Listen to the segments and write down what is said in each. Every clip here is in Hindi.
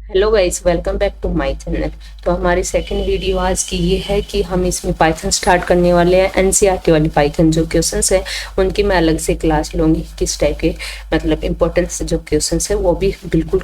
Hello guys, welcome back to my channel. तो हमारी सेकंड वीडियो आज की ये है कि हम इसमें पाइथन स्टार्ट करने वाले हैं। एनसीईआरटी वाली पाइथन जो क्वेश्चंस है उनकी मैं अलग से क्लास लूँगी, किस टाइप के मतलब इम्पोर्टेंस जो क्वेश्चंस है वो भी बिल्कुल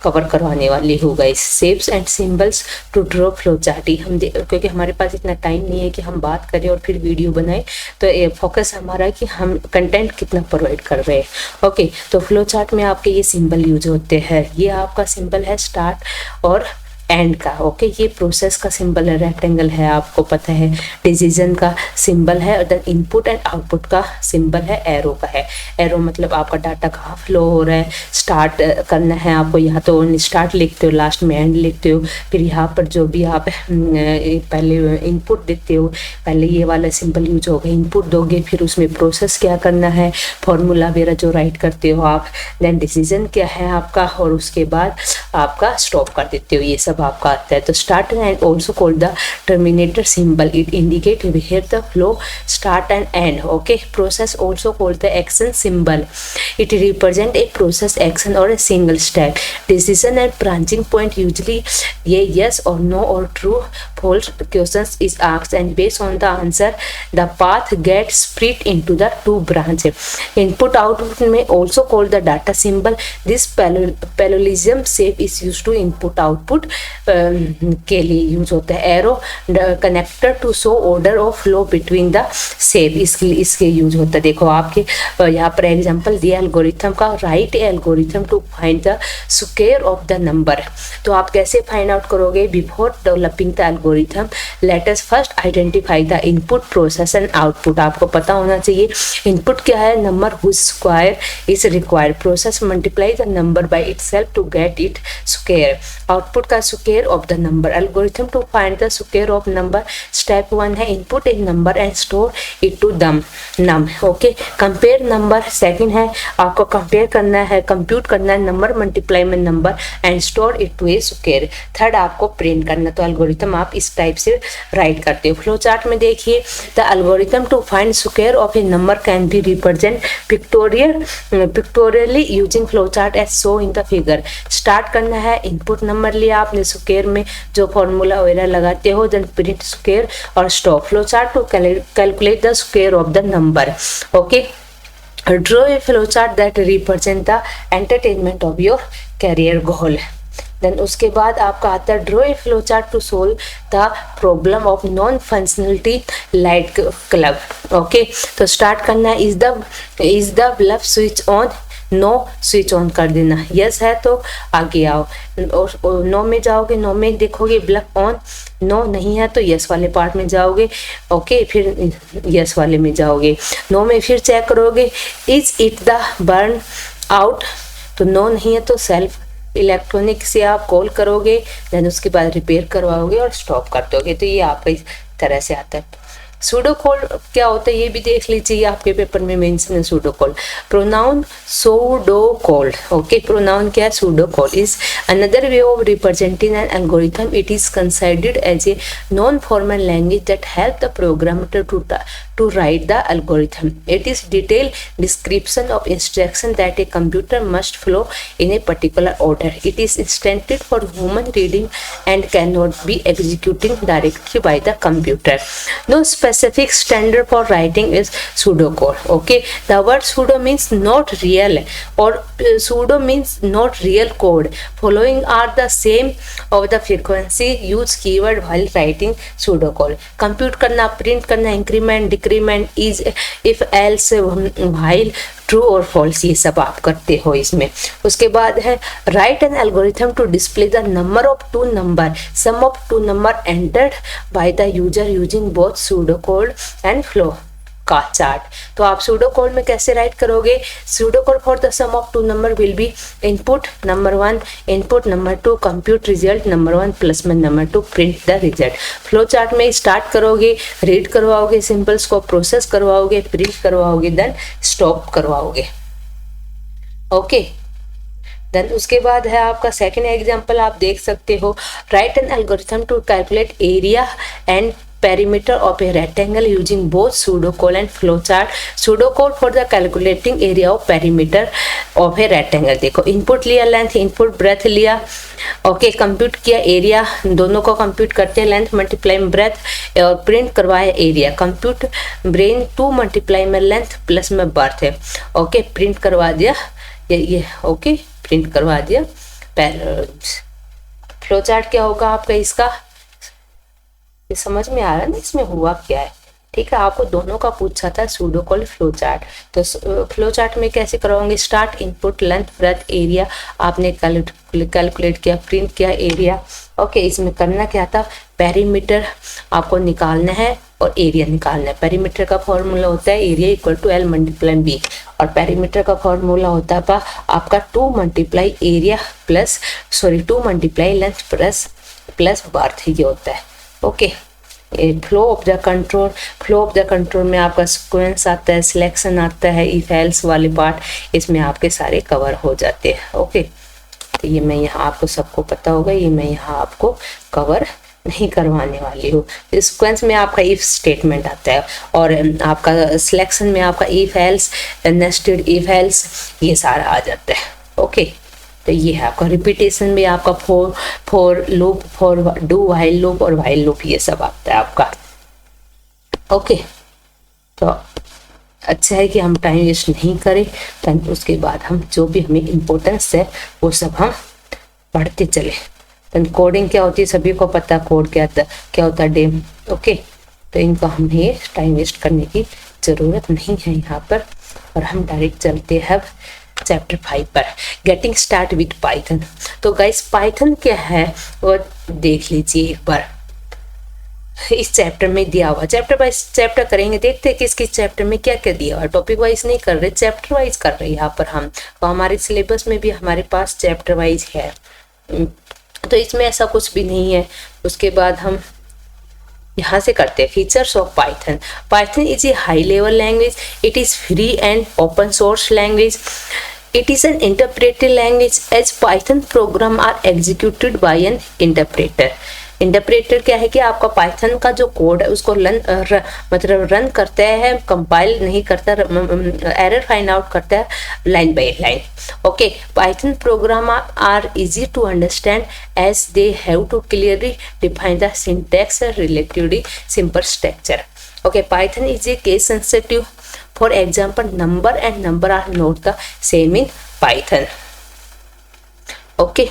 कवर करवाने वाली हूँ guys. Shapes and symbols to draw flow chart ही क्योंकि हमारे पास इतना टाइम नहीं है कि हम बात करें और फिर वीडियो बनाएं, तो ये फोकस हमारा है कि हम कंटेंट कितना प्रोवाइड कर रहे हैं। ओके, तो फ्लो चार्ट में आपके ये सिंबल यूज होते हैं। ये आपका सिंबल है स्टार्ट और एंड का। ओके, ये प्रोसेस का सिंबल है, रेक्टेंगल है, आपको पता है। डिसीजन का सिंबल है और देन इनपुट एंड आउटपुट का सिंबल है, एरो का है। एरो मतलब आपका डाटा कहाँ फ्लो हो रहा है, स्टार्ट करना है आपको, यहाँ तो स्टार्ट लिखते हो, लास्ट में एंड लिखते हो। फिर यहाँ पर जो भी आप पहले इनपुट देते हो, पहले ये वाला सिंबल यूज होगा, इनपुट दोगे, फिर उसमें प्रोसेस क्या करना है, फॉर्मूला वगैरह जो राइट करते हो आप, देन डिसीजन क्या है आपका, और उसके बाद आपका स्टॉप कर देते हो। ये सब आपका आता है। तो start end also called the terminator symbol, it indicate where the flow start and end. Okay, process also called the action symbol, it represent a process action or a single step. Decision and branching point usually ये yes or no or true false questions is asked, and based on the answer the path gets split into the two branches. Input output may also called the data symbol. This parallelism shape is used to input output के लिए यूज होता है। Arrow connector to show order of flow between the shape, इसके यूज होता है। देखो आपके यहाँ पर एग्जांपल दिया एल्गोरिथम का, write algorithm to find the square of the number. तो आप कैसे फाइंड आउट करोगे? Before developing the algorithm let us first identify the input process and output. आपको पता होना चाहिए इनपुट क्या है, number whose square is required, process multiply the number by itself to get it square, output का square of the number. Algorithm to find the square of number, step 1 है input in number and store it to num. Okay, compare number second है, आपको कंपेयर करना है, कंप्यूट करना है नंबर मल्टीप्लाई में number and store it to a square. Third आपको प्रिंट करना। तो एल्गोरिथम आप इस टाइप से राइट करते हो। फ्लो चार्ट में देखिए, the algorithm to find square of a number can be represent pictorially using flow chart as show in the figure. Start करना है, इनपुट नंबर लिया आपने, स्क्वायर में जो फॉर्मूला वगैरह लगाते हो, देन प्रिंट स्क्वायर और stop. Flow chart to calculate the square of the number. Okay, draw a flowchart that represent the entertainment of your career goal. Then उसके बाद आपका आता है draw a flow chart to solve the problem of non functionality light club. Okay, तो स्टार्ट करना है, is the bulb switch on, no switch on कर देना, यस है तो आगे आओ, और नो में जाओगे, नो में देखोगे बल्ब ऑन, नो नहीं है तो यस वाले पार्ट में जाओगे। ओके, फिर यस वाले में जाओगे, नो में फिर चेक करोगे is it the burn out, तो नो नहीं है तो सेल्फ इलेक्ट्रॉनिक से आप कॉल करोगे, देन उसके बाद रिपेयर करवाओगे और स्टॉप कर दोगे। तो ये आपका इस तरह से आता है। सूडो कॉल क्या होता है ये भी देख लीजिए, आपके पेपर में मेंशन है pseudo call. Pronoun pseudo call. Okay, pronoun क्या है? Pseudo call is another way of representing an algorithm. It is considered as a non formal language that help the programmer to write the algorithm. It is detailed description of instruction that a computer must follow in a particular order. It is intended for human reading and cannot be executed directly by the computer. No specific standard for writing is pseudocode. Okay, the word pseudo means not real or pseudo means not real code. Following are the same of the frequency use keyword while writing pseudocode. Compute करना, print करना, increment, decrement, is, if, else, while, true और फॉल्स, ये सब आप करते हो इसमें। उसके बाद है write an algorithm to display the number of two number, sum of two number entered by the user using both pseudo code and flow का चार्ट। तो आप सूडो कोड में कैसे राइट करोगे? Pseudo code for the sum of two number will be input number 1, input number 2, compute result number 1 plus में number 2, print the result. Flow chart में स्टार्ट करोगे, रीड करवाओगे, सिंबल्स को प्रोसेस करवाओगे, प्रिंट करवाओगे, देन स्टॉप करवाओगे। ओके, देन उसके बाद है आपका सेकेंड एग्जाम्पल, आप देख सकते हो, write an algorithm to calculate area and perimeter of a rectangle using both pseudocode and flowchart. Pseudocode for the calculating area of perimeter of a rectangle. देखो इनपुट लिया, लेंथ इनपुट ब्रेथ लिया, ओके कंप्यूट किया एरिया, दोनों को कंप्यूट करते हैं, लेंथ मल्टीप्लाई में ब्रेथ और प्रिंट करवाया एरिया, कंप्यूट ब्रेन 2 मल्टीप्लाई में लेंथ प्लस में बर्थ है, ओके प्रिंट करवा दिया ये ओके प्रिंट करवा दिया। फ्लो चार्ट क्या होगा आपका इसका, ये समझ में आ रहा है ना इसमें हुआ क्या है, ठीक है। आपको दोनों का पूछा था सूडोकोड फ्लो चार्ट, तो फ्लो चार्ट में कैसे करवाओगे, start input length breadth area आपने कैलकुलेट किया, प्रिंट किया एरिया, ओके। इसमें करना क्या था, पेरीमीटर आपको निकालना है और एरिया निकालना है। पेरीमीटर का फॉर्मूला होता है area equal to L multiply B, और पेरीमीटर का फॉर्मूला होता है आपका 2 multiply area plus 2 multiply length plus breadth, ये होता है, okay. Flow of the control, flow of the control में आपका सीक्वेंस आता है, सिलेक्शन आता है, इफ एल्स वाले पार्ट इसमें आपके सारे कवर हो जाते हैं, ओके। तो ये मैं यहाँ आपको सबको पता होगा, ये मैं यहाँ आपको कवर नहीं करवाने वाली हूँ। सीक्वेंस में आपका इफ स्टेटमेंट आता है और आपका सिलेक्शन में आपका if else, nested if else, ये सारा आ जाता है, ओके। तो ये है आपका रिपीटेशन में आपका for loop, for do while loop और व्हाइल लूप, ये सब आता है आपका, ओके। तो अच्छा है कि हम टाइम वेस्ट नहीं करें, तो उसके बाद हम जो भी हमें इम्पोर्टेंस है वो सब हम पढ़ते चले। तो कोडिंग क्या होती है सभी को पता, कोड क्या होता है डेम, ओके। तो इनको हमें टाइम वेस्ट करने की ज़रूरत नहीं है यहाँ पर, और हम डायरेक्ट चलते हैं चैप्टर 5 पर, गेटिंग स्टार्ट विद पाइथन। तो गाइस पाइथन क्या है वो देख लीजिए एक बार, इस चैप्टर में दिया हुआ, चैप्टर वाइज चैप्टर करेंगे, देखते हैं किस किस चैप्टर में क्या क्या दिया हुआ। टॉपिक वाइज नहीं कर रहे, चैप्टर वाइज कर रहे हैं यहाँ पर हम, तो हमारे सिलेबस में भी हमारे पास चैप्टर वाइज है, तो इसमें ऐसा कुछ भी नहीं है। उसके बाद हम यहाँ से करते हैं features of Python. Python is A high level language, it is free and open source language, it is an interpreted language as Python program are executed by an interpreter। Interpreter क्या है कि आपका पाइथन का जो कोड है उसको मतलब रन करता है, कंपाइल नहीं करता, एरर फाइंड आउट करता है line by line, okay. Python program are easy to understand as they have to clearly define the syntax relatively simple structure, okay. Python is a case sensitive, for example number and number are not the same in Python, okay।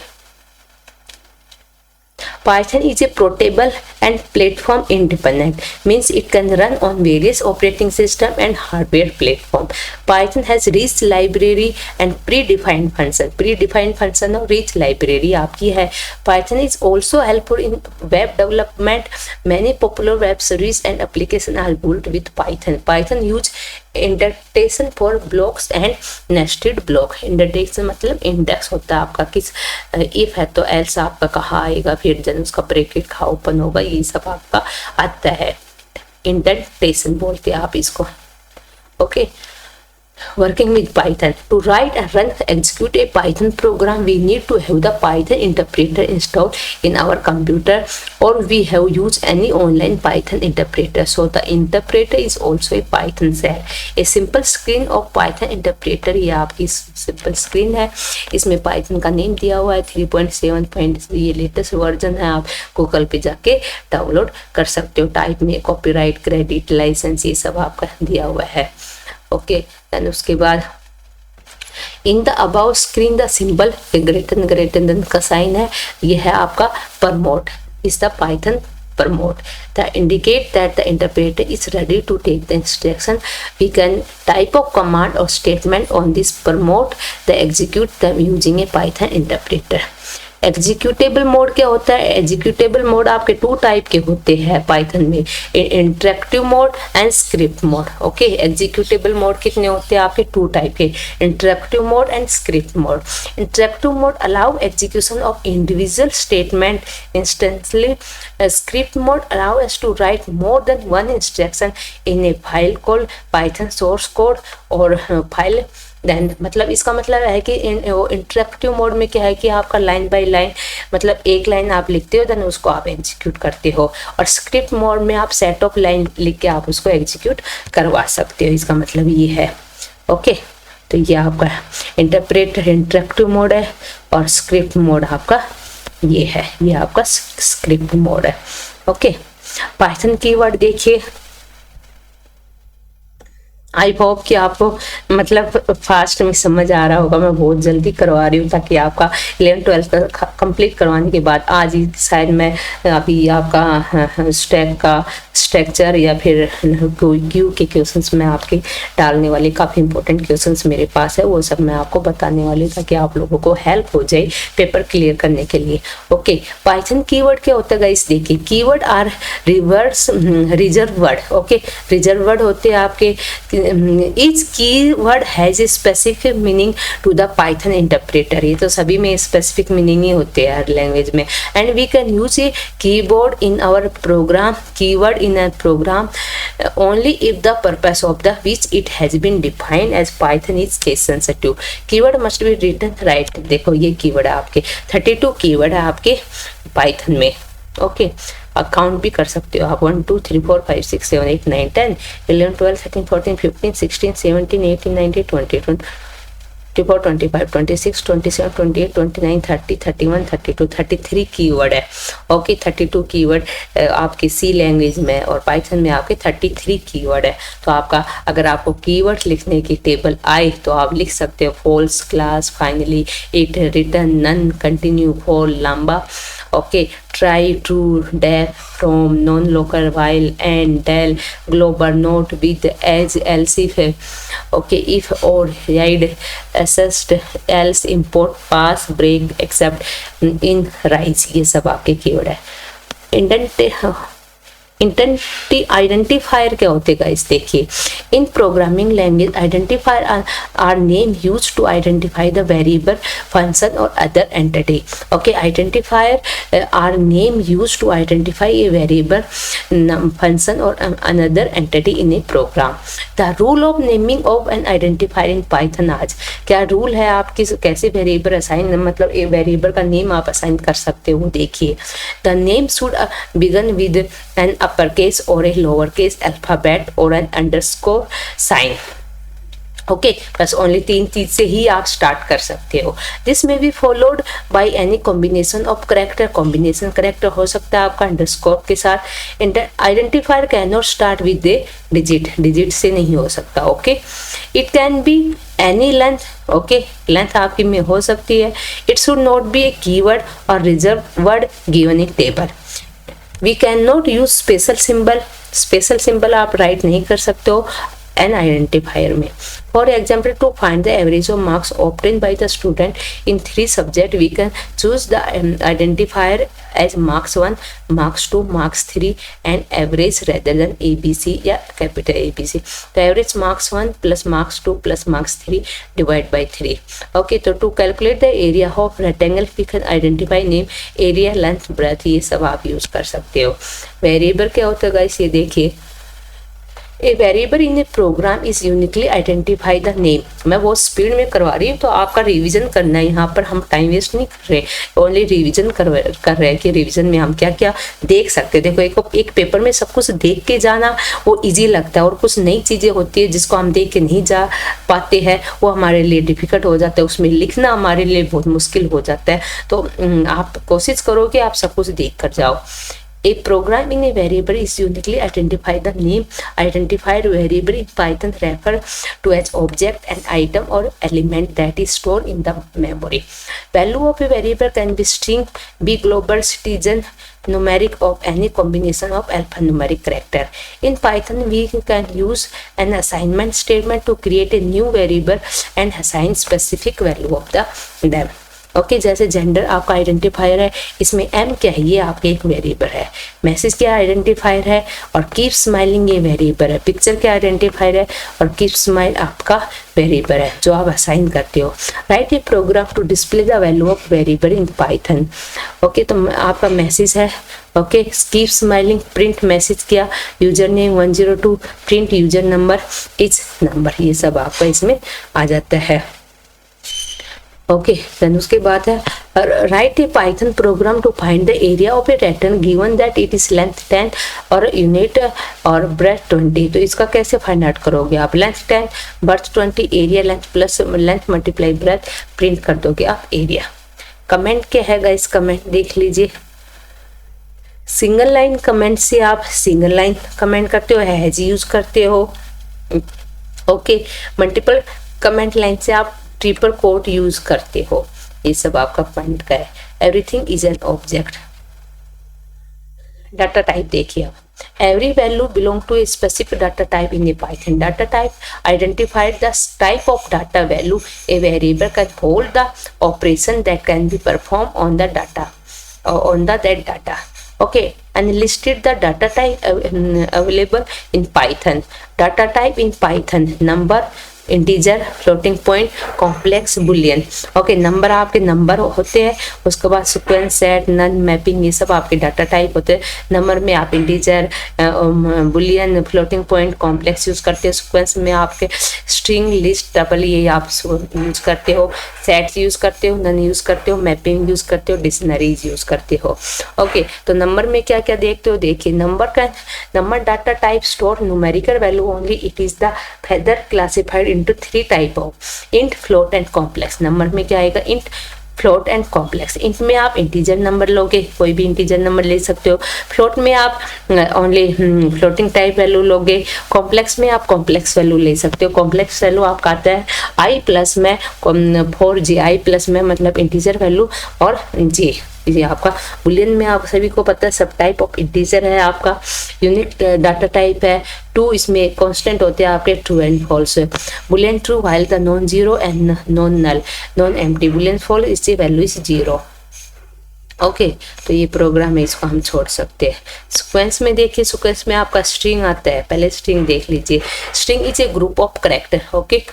Python is a portable and platform independent, means it can run on various operating system and hardware platform। Python has rich library and predefined function और rich library आपकी है। Python is also helpful in web development, many popular web series and application are built with Python। Python use indexation for blocks and nested block. Indexation मतलब इंडेक्स होता है आपका, किस इफ है तो एल्स आपका कहाँ आएगा, फिर जब उसका ब्रैकेट कहाँ ओपन होगा, ये सब आपका आता है, इंडेक्सेशन बोलते हैं आप इसको, okay. Working with Python, to write and run execute a Python program we need to have the Python interpreter installed in our computer, or we have used any online Python interpreter, so the interpreter is also a Python shell। A simple screen of Python interpreter, ये आपकी सिंपल स्क्रीन है, इसमें Python का नेम दिया हुआ है 3.7. ये लेटेस्ट वर्जन है, आप गूगल पे जाके डाउनलोड कर सकते हो। टाइप में कॉपीराइट, क्रेडिट, लाइसेंस, ये सब आपका दिया हुआ है, ओके। देन उसके बाद in the about screen the symbol greater than का साइन है, ये है आपका prompt, is the Python prompt the indicate that the interpreter is ready to take the instruction. We can type of command or statement on this prompt the execute the using a Python interpreter. Executable mode क्या होता है, एग्जीक्यूटेबल मोड आपके 2 टाइप के होते हैं पाइथन में, interactive mode and script mode, okay. Executable mode कितने होते हैं आपके 2 टाइप के, interactive mode and script mode. Interactive mode allow execution of individual statement instantly, script mode allow us to write more than 1 instruction in a file called Python source code और फाइल। देन मतलब इसका मतलब है कि इंटरेक्टिव मोड में क्या है कि आपका लाइन बाय लाइन मतलब एक लाइन आप लिखते हो देन उसको आप एग्जीक्यूट करते हो, और स्क्रिप्ट मोड में आप सेट ऑफ लाइन लिख के आप उसको एग्जीक्यूट करवा सकते हो, इसका मतलब ये है। ओके, तो ये आपका इंटरप्रेटर इंटरेक्टिव मोड है और स्क्रिप्ट मोड आपका ये है, ये आपका स्क्रिप्ट मोड है। ओके, पाइथन कीवर्ड देखिए। आई होप कि आपको मतलब फास्ट में समझ आ रहा होगा, मैं बहुत जल्दी करवा रही हूँ ताकि आपका 11-12 कंप्लीट करवाने के बाद आज ही शायद मैं अभी आपका स्टैक का स्ट्रक्चर या फिर क्यू के क्वेश्चंस में आपके डालने वाले, काफ़ी इंपॉर्टेंट क्वेश्चंस मेरे पास है, वो सब मैं आपको बताने वाली हूँ ताकि आप लोगों को हेल्प हो जाए पेपर क्लियर करने के लिए। ओके, पाइथन कीवर्ड क्या होता है गाइस, देखिए keyword are reverse reserve word. Okay, reserve word होते हैं आपके, each keyword has a specific meaning to the Python interpreter। ये तो सभी में specific meaning ही होते हैं हर लैंग्वेज में। and we can use a keyword in our program, keyword in a program only if the purpose of the which it has been defined as Python is case sensitive। keyword must be written right। देखो ये keyword है आपके 32 keyword है आपके Python में। ओके, अकाउंट भी कर सकते हो आप 1 2 3 4 5 6 7 8 9 10 11 12 13 14 15 16 17 18 19 20 24 25 26 27 28 29 30 31 32 33 कीवर्ड है। ओके, 32 कीवर्ड आपके सी लैंग्वेज में और पाइथन में आपके 33 कीवर्ड है। तो आपका अगर आपको कीवर्ड लिखने की टेबल आए तो आप लिख सकते हो false, class, finally, it, return, none, continue, for, lambda. Okay, try, true, def, from, nonlocal, while, and, del, global, not, with, as, else, if. Okay, if, or, ride, assist, else, import, pass, break, except, in, raise, ये सब आपके कीवर्ड है। आइडेंटिफायर क्या होते हैं गाइस, देखिए in programming language identifier are name use to identify the variable, function or other entity. Okay, identifier are name use to identify a variable, function or another entity in a program. The rule of naming of an identifier in Python. आज क्या रूल है आपकी कैसे वेरिएबल असाइन, मतलब ए वेरिएबल का नेम आप असाइन कर सकते हो, देखिए the name should begin with an uppercase or a lowercase alphabet or an underscore sign। Okay, बस ओनली 3 चीज से ही आप स्टार्ट कर सकते हो। दिस में be followed by any combination of character. Combination character हो सकता है आपका अंडरस्कोर के साथ। Identifier cannot start with a digit, digit से नहीं हो सकता। Okay, it can be any length. Okay, length आपकी में हो सकती है। It should not be a keyword or reserve word given in table. We cannot use special symbol. Special symbol आप राइट नहीं कर सकते हो एन आइडेंटिफायर में। For example, to find the average of marks obtain by the student in 3 subject we can choose the identifier as marks 1, marks 2, marks 3 and average rather than ABC या कैपिटल ABC। तो average marks 1 plus marks 2 plus marks 3 divide by 3। Okay, तो to calculate the area of rectangle we can identify name, area, length, breadth, ये सब आप यूज कर सकते हो। वेरिएबल क्या होता है गाइस, ये देखिए a variable in a program is uniquely identify the name. मैं वो स्पीड में करवा रही हूँ तो आपका रिवीजन करना है, यहाँ पर हम टाइम वेस्ट नहीं कर रहे, ओनली रिवीजन कर रहे हैं कि रिवीजन में हम क्या क्या देख सकते हैं। देखो एक पेपर में सब कुछ देख के जाना वो इजी लगता है, और कुछ नई चीज़ें होती है जिसको हम देख के नहीं जा पाते हैं, वो हमारे लिए डिफिकल्ट हो जाता है, उसमें लिखना हमारे लिए बहुत मुश्किल हो जाता है। तो आप कोशिश करो कि आप सब कुछ देख कर जाओ। A program in a variable is uniquely identify the name. Identified variable in Python refer to as object, an item or element that is stored in the memory. Value of a variable can be string, be global, citizen, numeric, of any combination of alphanumeric character. In Python, we can use an assignment statement to create a new variable and assign specific value of them. Okay, जैसे जेंडर आपका आइडेंटिफायर है, इसमें एम क्या है, ये आपके एक वेरिएबल है। मैसेज क्या आइडेंटिफायर है, और कीप स्माइलिंग ये वेरिएबल है। पिक्चर क्या आइडेंटिफायर है, और कीप स्माइल आपका वेरिएबल है जो आप असाइन करते हो। Write a program to display the value of variable in Python. Okay, तो आपका मैसेज है। Okay, keep smiling, print message किया, user name 102, print user number is number, ये सब आपका इसमें आ जाता है। ओके, देन उसके बाद है write a Python program to find the area of a rectangle given that it is length 10 और यूनिट और ब्रेथ 20। तो इसका कैसे फाइंड आउट करोगे आप? Length 10, breadth 20, area length plus length multiply breadth, print कर दोगे आप एरिया। कमेंट क्या है गाइस, कमेंट देख लीजिए। सिंगल लाइन कमेंट से आप सिंगल लाइन कमेंट करते हो, हैज यूज करते हो। ओके, मल्टीपल कमेंट लाइन से आप ट्रिपल कोट यूज करते हो। ये सब आपका पॉइंट का है। Everything is an object. Data type देखिए आप, every value belong to a specific data type in a Python. Data type identified the type of data value. A variable can hold the operation that can be performed on the data that data. Okay, and listed the data type available in Python. Data type in Python: number, integer, floating point, complex, Boolean. Okay, number आपके नंबर होते हैं, उसके बाद सीक्वेंस, सेट, नन, मैपिंग, ये सब आपके डाटा टाइप होते हैं। नंबर में आप integer, Boolean, floating point, complex use करते हो। सीक्वेंस में आपके स्ट्रिंग, लिस्ट, टपल ये आप यूज करते हो। सेट यूज करते हो, नन यूज करते हो, मैपिंग यूज करते हो, डिक्शनरीज यूज करते हो। ओके, तो नंबर में क्या क्या देखते हो? देखिए, number data type store numerical value only. It is the further classified into 3 type of int, float and complex। Number में क्या आएगा? int, float and complex. Int में आप इंटीजर नंबर लोगे, कोई भी इंटीजर नंबर ले सकते हो। फ्लोट में आप ओनली फ्लोटिंग टाइप वैल्यू लोगे। कॉम्प्लेक्स में आप कॉम्प्लेक्स वैल्यू ले सकते हो। कॉम्प्लेक्स वैल्यू आपका आता है i प्लस में 4j, i प्लस में मतलब इंटीजर वैल्यू और j। ये आपका बुलियन में आप सभी को पता है सब टाइप ऑफ इंटीजर है आपका। यूनिक डाटा टाइप है 2, इसमें कांस्टेंट होते हैं आपके true and false. Boolean true while the non zero and non null, non empty. Boolean false, इससे वैल्यू इज 0। ओके, तो ये प्रोग्राम है, इसको हम छोड़ सकते हैं। सीक्वेंस में देखिए, सीक्वेंस में आपका स्ट्रिंग आता है। पहले स्ट्रिंग देख लीजिए। String is a group of character. Okay,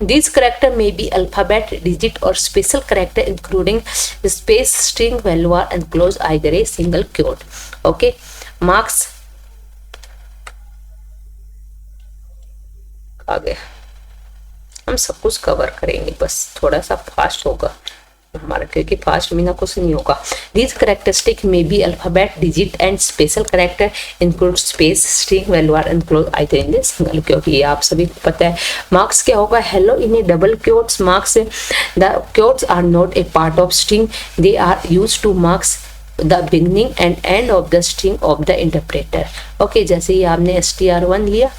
these character may be alphabet, digit or special character including space, string, value are enclosed either a single quote. Okay, marks आ गया। हम सब कुछ कवर करेंगे, बस थोड़ा सा फास्ट होगा हमारा, क्योंकि फास्ट बिना कुछ नहीं होगा। These characteristic may be alphabet, digit and special character include space, string, value are enclosed either in the single quote। ये आप सभी को पता है। मार्क्स क्या होगा? Hello in a double quotes. Marks the quotes are not a part of string, they are used to marks the beginning and end of the string of the interpreter. Okay, जैसे ये आपने str1 लिया,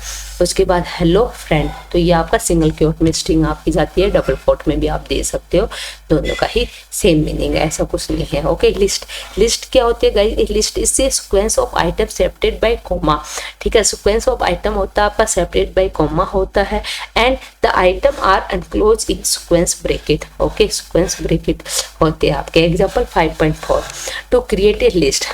उसके बाद हेलो फ्रेंड, तो ये आपका सिंगल क्योट में स्ट्रिंग आपकी जाती है। डबल कोट में भी आप दे सकते हो, दोनों का ही सेम मीनिंग है, ऐसा कुछ नहीं है। ओके, लिस्ट क्या होती है guys? List is a sequence of item separated by comma. ठीक है, सीक्वेंस ऑफ आइटम होता है आपका सेपरेट बाय कॉमा होता है, and the item are enclose in sequence bracket. Okay, sequence bracket होते हैं आपके। Example 5.4 to create a list.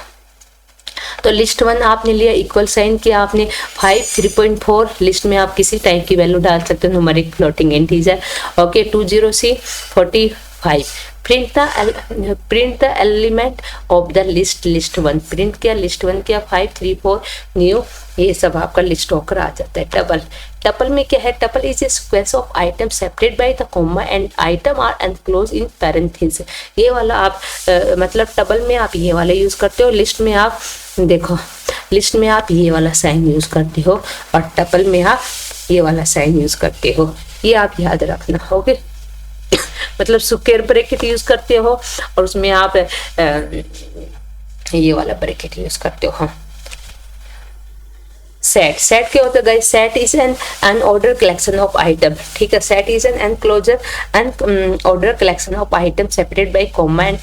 तो लिस्ट 1 आपने लिया, इक्वल साइन किया आपने 5 3.4। लिस्ट में आप किसी टाइप की वैल्यू डाल सकते हो, numeric, floating, integer. Okay, 20c 45। Print the element of the list. List 1 print किया, लिस्ट 1 किया 5 3 4 न्यू, ये सब आपका लिस्ट होकर आ जाता है। टपल में क्या है? Tuple is a sequence of item separated by the comma and item are enclose in parenthesis. ये वाला आप मतलब टपल में आप ये वाला यूज करते हो, लिस्ट में आप देखो, लिस्ट में आप ये वाला साइन यूज करते हो और टपल में आप ये वाला साइन यूज करते हो। ये आप याद रखना। ओके, मतलब स्क्वायर ब्रैकेट यूज करते हो और उसमें आप ये वाला ब्रैकेट यूज करते हो। सेट क्या होता है guys? Set is an unorder collection of item. ठीक है, set is an enclosure unorder collection of item separated by comma and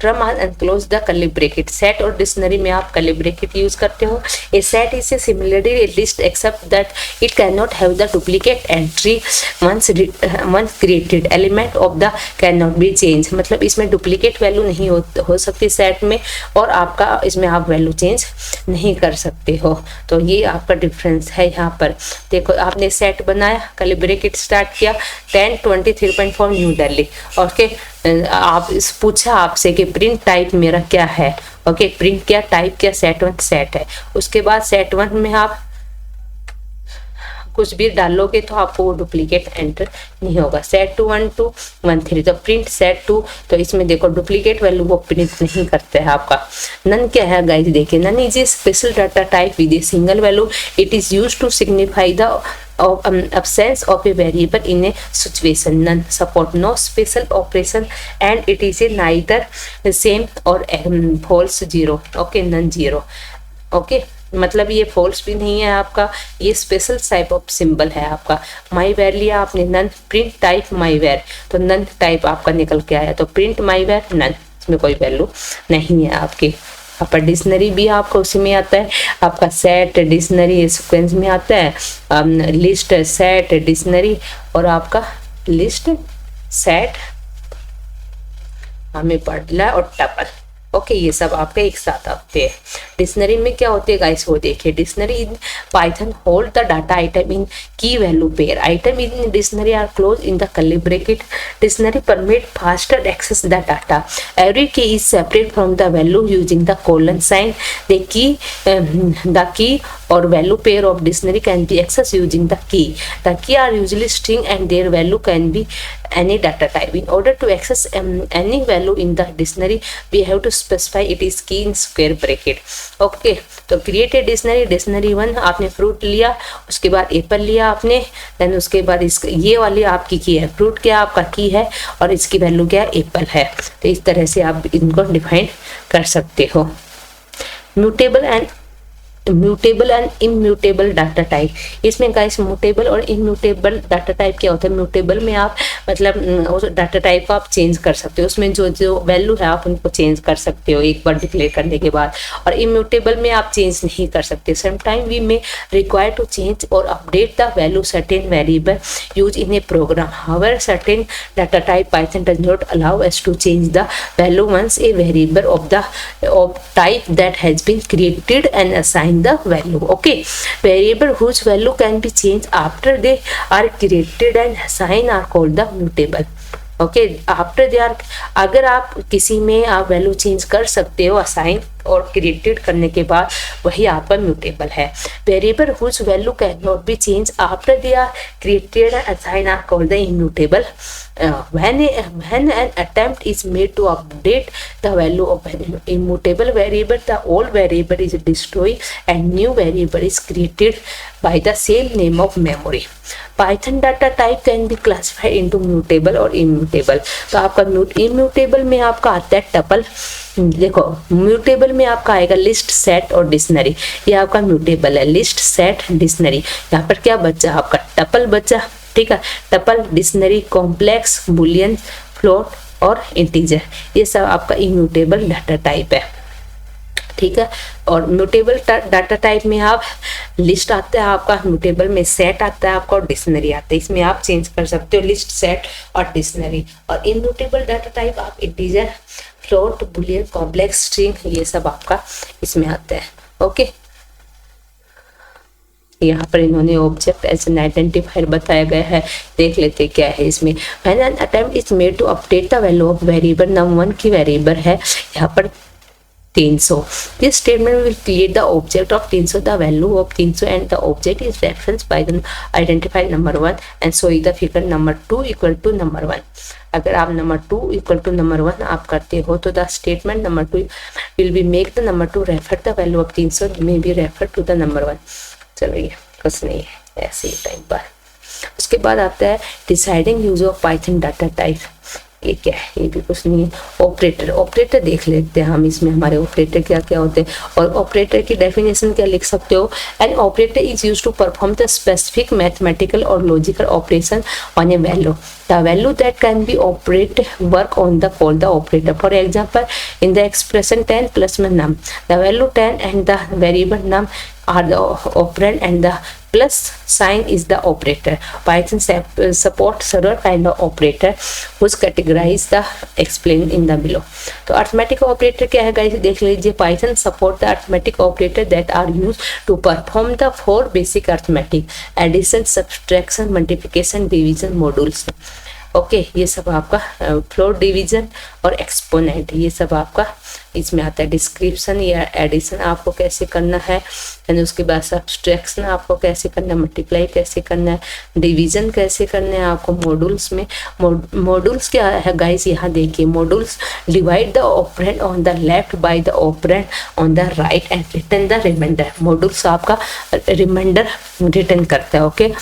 term are enclose the curly bracket. Set और डिक्शनरी में आप कर्ली ब्रैकेट यूज करते हो। A set is a similarly a list except that it cannot have the duplicate entry once created. Element of the can not be change, मतलब इसमें डुप्लीकेट वैल्यू नहीं हो सकती सेट में, और आपका इसमें आप वैल्यू चेंज नहीं कर सकते हो। तो ये आपका डिफरेंस है। यहाँ पर देखो, आपने सेट बनाया, कर्ली ब्रैकेट स्टार्ट किया 10 23.4 न्यू दिल्ली। ओके, आप इस पूछा आपसे कि प्रिंट टाइप मेरा क्या है। ओके, प्रिंट क्या, टाइप क्या, सेट 1 सेट है। उसके बाद सेट 1 में आप कुछ भी डालोगे तो आपको वो डुप्लीकेट एंटर नहीं होगा। सेट टू 1 to 13 तो प्रिंट सेट टू, तो इसमें देखो डुप्लीकेट वैल्यू वो प्रिंट नहीं करते हैं आपका। नन क्या है गाइस, देखिए none is a special data type with a single value, it is used to signify the absence of a variable in a situation. None support no special operation and it is a neither same or false zero. Okay, none zero. Okay, मतलब ये फॉल्स भी नहीं है आपका, ये स्पेशल टाइप ऑफ सिंबल है आपका। माई वेर लिया आपने, none print type my var, तो नन टाइप आपका निकल के आया, तो प्रिंट माई वेर नन, इसमें कोई वैल्यू नहीं है आपकी। आपका डिक्शनरी भी आपका उसी में आता है, आपका सेट डिक्शनरी सीक्वेंस में आता है, लिस्ट सेट डिक्शनरी और आपका लिस्ट सेट हमें पढ़ना और टपल। ओके, ये सब आपके एक साथ आते हैं। डिक्शनरी में क्या होते हैं गाइस, वो देखिए। Dictionary in Python hold the data item in key value pair, item in dictionary are close in the curly bracket, dictionary permit faster access the data, every key is separate from the value using the colon sign, the key or value pair of dictionary can be accessed using the key. The key are usually string and their value can be any data type. In order to access any value in the dictionary, we have to specify it is key in square bracket. Okay, तो create a dictionary, dictionary 1 आपने fruit लिया, उसके बाद apple लिया आपने, then उसके बाद इसका ये वाली आपकी की है, fruit क्या आपका की है और इसकी वैल्यू क्या है, apple है। तो इस तरह से आप इनको डिफाइन कर सकते हो। Mutable and immutable data type, इसमें गाइस म्यूटेबल और इम्यूटेबल डाटा टाइप क्या होता है। म्यूटेबल में आप मतलब उस डाटा टाइप को आप चेंज कर सकते हो, उसमें जो वैल्यू है आप उनको चेंज कर सकते हो एक बार डिक्लेयर करने के बाद, और इम्यूटेबल में आप चेंज नहीं कर सकते। Sometime we may require to change or update the value certain variable use in a program, however certain data type Python does not allow us to change the value once a variable of type that has been created and assigned the value. Okay, variable whose value can be changed after they are created and assigned are called the mutable. Okay, after they are, अगर आप किसी में आप वैल्यू चेंज कर सकते हो असाइन और क्रिएटेड करने के बाद, वही आपका म्यूटेबल है। Variable whose value can not be change after they are created and assign are called the immutable. when an attempt is made to update the value of an immutable variable, the old variable is destroyed and new variable is created by the same name of memory. Python data type can be classified into mutable और immutable. तो आपका immutable में आपका आता है टपल। देखो म्यूटेबल में आपका आएगा लिस्ट सेट और डिक्शनरी, ये आपका म्यूटेबल है, लिस्ट सेट डिक्शनरी। यहाँ पर क्या बचा आपका टपल बचा, ठीक है। Tuple dictionary complex Boolean float और इंटीजर, ये सब आपका इम्यूटेबल डाटा टाइप है, ठीक है। और म्यूटेबल डाटा टाइप में आप लिस्ट आता है आपका, म्यूटेबल में सेट आता है आपका और डिक्शनरी आता है, इसमें आप चेंज कर सकते हो लिस्ट सेट और डिक्शनरी। और इम्यूटेबल डाटा टाइप आप integer float Boolean complex string, ये सब आपका इसमें आता है। ओके, यहाँ पर इन्होंने ऑब्जेक्ट एज एन आइडेंटिफायर बताया गया है, देख लेते क्या है इसमें। When an attempt is made to update the value of variable, नम1 की वेरिएबल है यहाँ पर 300, this statement will create the object of 300, the value of 300 and the object is referenced by the identified number 1 and so is the figure number 2 equal to number 1. अगर आप number 2 equal to number 1 आप करते हो तो the statement number 2 will be make the number 2 refer the value of 300 may be refer to the number 1. चलो ये कुछ नहीं है, ऐसे ही टाइप बार। उसके बाद आता है deciding use of Python data type, ये क्या है, ये भी कुछ नहीं है। ऑपरेटर, ऑपरेटर देख लेते हैं हम, इसमें हमारे ऑपरेटर क्या क्या होते हैं और ऑपरेटर की डेफिनेशन क्या लिख सकते हो। An operator is used to perform the specific mathematical or logical operation on a value, the value that can be operate work on the call the operator. For example in the expression 10 plus num, the value 10 and the variable num are the operand and the plus sign is the operator. Python support several kind of operator whose categorize the explained in the below. तो arithmetic operator क्या है गाइस, देख लीजिए। Python support the arithmetic operator that are used to perform the 4 basic arithmetic: addition, subtraction, multiplication, division modules. Okay, ये सब आपका फ्लोर डिवीजन और एक्सपोनेंट, ये सब आपका इसमें आता है। डिस्क्रिप्शन या एडिशन आपको कैसे करना है, एंड उसके बाद सब्सट्रैक्शन आपको कैसे करना है, मल्टीप्लाई कैसे करना है, डिवीजन कैसे करना है आपको मॉड्यूल्स में। मॉड्यूल्स क्या है गाइस, यहाँ देखिए, modules divide the operand on the left by the operand on the right and return the reminder. Modules आपका रिमाइंडर रिटर्न करता है। Okay,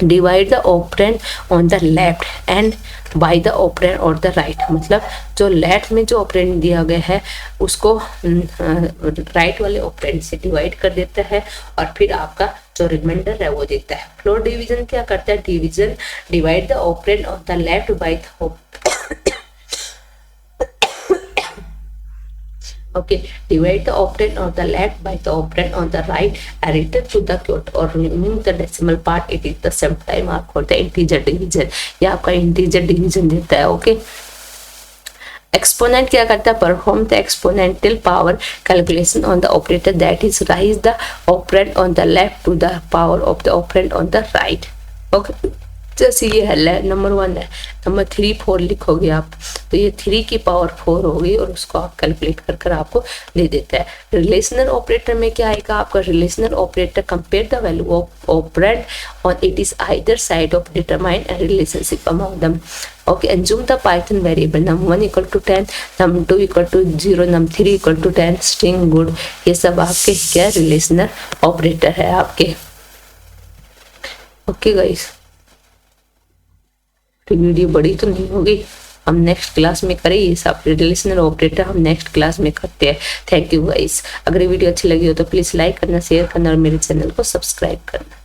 divide the operand on the left and by the operand और द राइट, मतलब जो लेफ्ट में जो ऑपरेंड दिया गया है उसको राइट वाले ऑपरेंड से डिवाइड कर देता है और फिर आपका जो रिमाइंडर है वो देता है। फ्लोर डिवीजन क्या करता है, division divide the operand on the left by the okay, divide the operand on the left by the operand on the right and return to the quote or remove the decimal part. It is the same time आप खोलते हैं integer division, ये आपका integer division देता है। ओके, एक्सपोनेंट क्या करता है, perform the exponential power calculation on the operator that is raise the operand on the left to the power of the operand on the right. Okay, जैसे ये है नंबर 1 है, नंबर 3 4 लिखोगे आप तो ये 3 की पावर 4 होगी और उसको आप कैलकुलेट कर आपको दे देता है। रिलेशनल ऑपरेटर में क्या आएगा आपका, relational operator compare the value of operand on it is either side of determine and relationship among them. Okay, assume the Python variable num1 equal to 10, num2 equal to 0, num3 equal to 10, string good, ये सब आपके क्या रिलेशनल ऑपरेटर है आपके। ओके गाइस, तो वीडियो बड़ी तो नहीं होगी, हम नेक्स्ट क्लास में करें ये सब रिलेशनल ऑपरेटर, हम नेक्स्ट क्लास में करते हैं। थैंक यू गाइस, अगर वीडियो अच्छी लगी हो तो प्लीज़ लाइक करना, शेयर करना और मेरे चैनल को सब्सक्राइब करना।